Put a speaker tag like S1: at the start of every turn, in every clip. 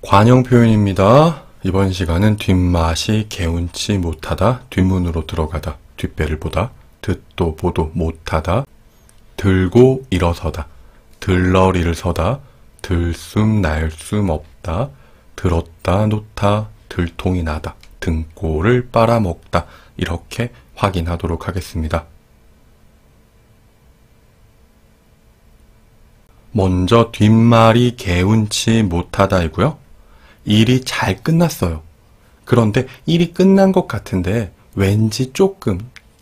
S1: 관용 표현입니다. 이번 시간은 뒷맛이 개운치 못하다, 뒷문으로 들어가다, 뒷배를 보다, 듣도 보도 못하다, 들고 일어서다, 들러리를 서다, 들숨 날숨 없다, 들었다 놓다, 들통이 나다, 등골을 빨아먹다, 이렇게 확인하도록 하겠습니다. 먼저 뒷말이 개운치 못하다이고요. 일이 잘 끝났어요. 그런데 일이 끝난 것 같은데 왠지 조금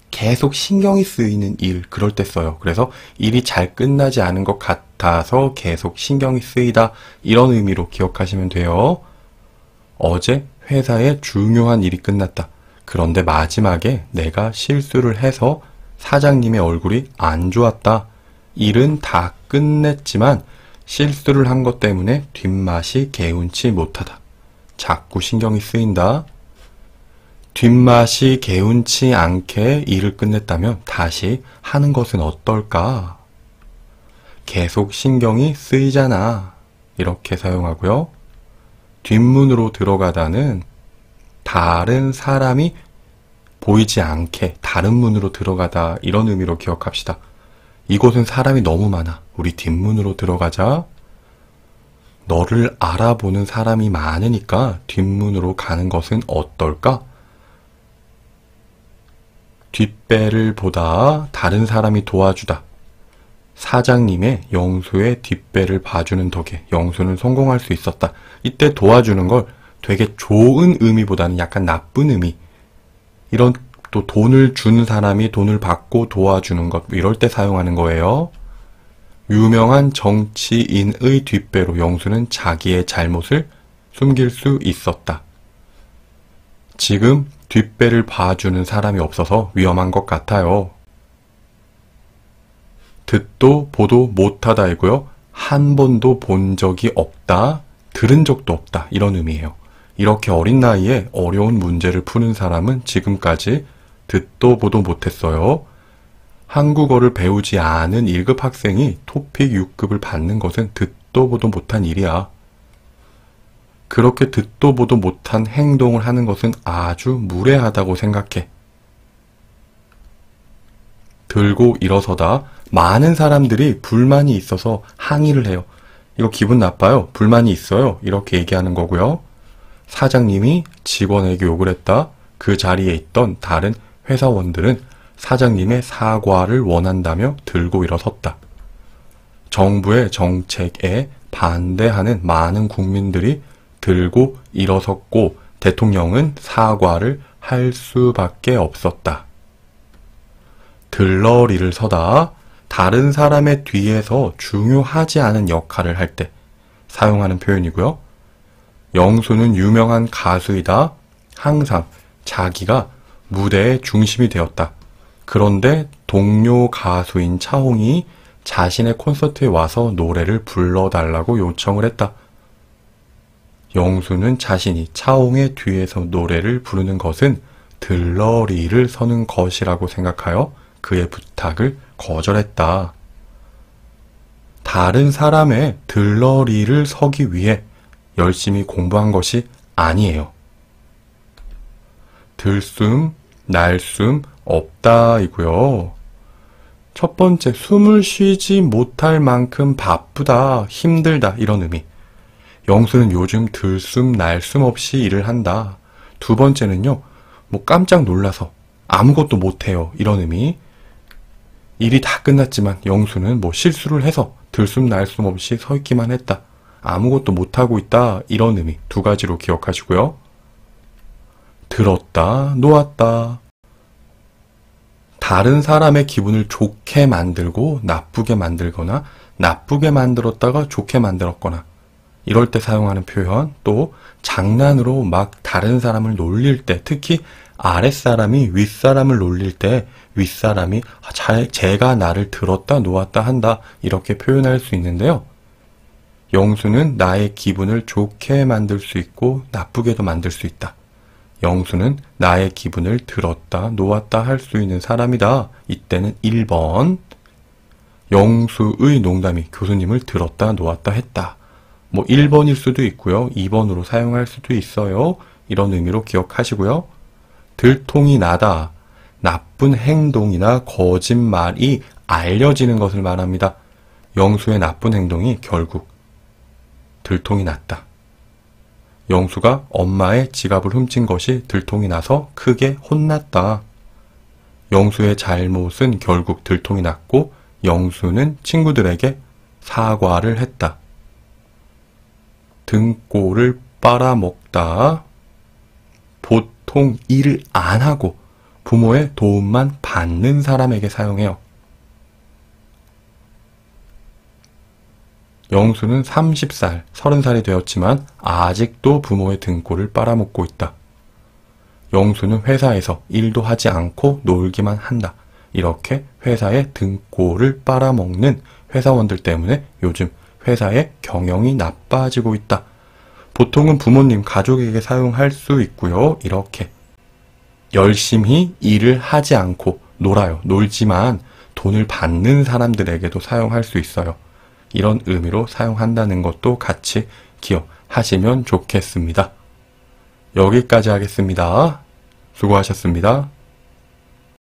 S1: 계속 신경이 쓰이는 일, 그럴 때 써요. 그래서 일이 잘 끝나지 않은 것 같아서 계속 신경이 쓰이다, 이런 의미로 기억하시면 돼요. 어제 회사에 중요한 일이 끝났다. 그런데 마지막에 내가 실수를 해서 사장님의 얼굴이 안 좋았다. 일은 다 끝냈지만 실수를 한 것 때문에 뒷맛이 개운치 못하다. 자꾸 신경이 쓰인다. 뒷맛이 개운치 않게 일을 끝냈다면 다시 하는 것은 어떨까? 계속 신경이 쓰이잖아. 이렇게 사용하고요. 뒷문으로 들어가다는 다른 사람이 보이지 않게 다른 문으로 들어가다, 이런 의미로 기억합시다. 이곳은 사람이 너무 많아. 우리 뒷문으로 들어가자. 너를 알아보는 사람이 많으니까 뒷문으로 가는 것은 어떨까? 뒷배를 보다 다른 사람이 도와주다. 사장님의 영수의 뒷배를 봐주는 덕에 영수는 성공할 수 있었다. 이때 도와주는 걸 되게 좋은 의미보다는 약간 나쁜 의미, 이런, 또 돈을 준 사람이 돈을 받고 도와주는 것, 이럴 때 사용하는 거예요. 유명한 정치인의 뒷배로 영수는 자기의 잘못을 숨길 수 있었다. 지금 뒷배를 봐주는 사람이 없어서 위험한 것 같아요. 듣도 보도 못하다이고요. 한 번도 본 적이 없다, 들은 적도 없다, 이런 의미예요. 이렇게 어린 나이에 어려운 문제를 푸는 사람은 지금까지 듣도 보도 못했어요. 한국어를 배우지 않은 1급 학생이 토픽 6급을 받는 것은 듣도 보도 못한 일이야. 그렇게 듣도 보도 못한 행동을 하는 것은 아주 무례하다고 생각해. 들고 일어서다. 많은 사람들이 불만이 있어서 항의를 해요. 이거 기분 나빠요. 불만이 있어요. 이렇게 얘기하는 거고요. 사장님이 직원에게 욕을 했다. 그 자리에 있던 다른 회사원들은 사장님의 사과를 원한다며 들고 일어섰다. 정부의 정책에 반대하는 많은 국민들이 들고 일어섰고 대통령은 사과를 할 수밖에 없었다. 들러리를 서다. 다른 사람의 뒤에서 중요하지 않은 역할을 할 때 사용하는 표현이고요. 영수는 유명한 가수이다. 항상 자기가 무대의 중심이 되었다. 그런데 동료 가수인 차홍이 자신의 콘서트에 와서 노래를 불러달라고 요청을 했다. 영수는 자신이 차홍의 뒤에서 노래를 부르는 것은 들러리를 서는 것이라고 생각하여 그의 부탁을 거절했다. 다른 사람의 들러리를 서기 위해 열심히 공부한 것이 아니에요. 들숨, 날숨 없다 이고요. 첫 번째, 숨을 쉬지 못할 만큼 바쁘다, 힘들다, 이런 의미. 영수는 요즘 들숨 날숨 없이 일을 한다. 두 번째는요, 깜짝 놀라서 아무것도 못해요, 이런 의미. 일이 다 끝났지만 영수는 실수를 해서 들숨 날숨 없이 서 있기만 했다. 아무것도 못하고 있다, 이런 의미. 두 가지로 기억하시고요. 들었다, 놓았다. 다른 사람의 기분을 좋게 만들고 나쁘게 만들거나 나쁘게 만들었다가 좋게 만들었거나, 이럴 때 사용하는 표현. 또 장난으로 막 다른 사람을 놀릴 때, 특히 아랫사람이 윗사람을 놀릴 때 윗사람이 제가 나를 들었다 놓았다 한다, 이렇게 표현할 수 있는데요. 영수는 나의 기분을 좋게 만들 수 있고 나쁘게도 만들 수 있다. 영수는 나의 기분을 들었다 놓았다 할 수 있는 사람이다. 이때는 1번. 영수의 농담이 교수님을 들었다 놓았다 했다. 뭐 1번일 수도 있고요. 2번으로 사용할 수도 있어요. 이런 의미로 기억하시고요. 들통이 나다. 나쁜 행동이나 거짓말이 알려지는 것을 말합니다. 영수의 나쁜 행동이 결국 들통이 났다. 영수가 엄마의 지갑을 훔친 것이 들통이 나서 크게 혼났다. 영수의 잘못은 결국 들통이 났고 영수는 친구들에게 사과를 했다. 등골을 빨아먹다. 보통 일을 안 하고 부모의 도움만 받는 사람에게 사용해요. 영수는 30살, 30살이 되었지만 아직도 부모의 등골을 빨아먹고 있다. 영수는 회사에서 일도 하지 않고 놀기만 한다. 이렇게 회사의 등골을 빨아먹는 회사원들 때문에 요즘 회사의 경영이 나빠지고 있다. 보통은 부모님, 가족에게 사용할 수 있고요. 이렇게 열심히 일을 하지 않고 놀아요. 놀지만 돈을 받는 사람들에게도 사용할 수 있어요. 이런 의미로 사용한다는 것도 같이 기억하시면 좋겠습니다. 여기까지 하겠습니다. 수고하셨습니다.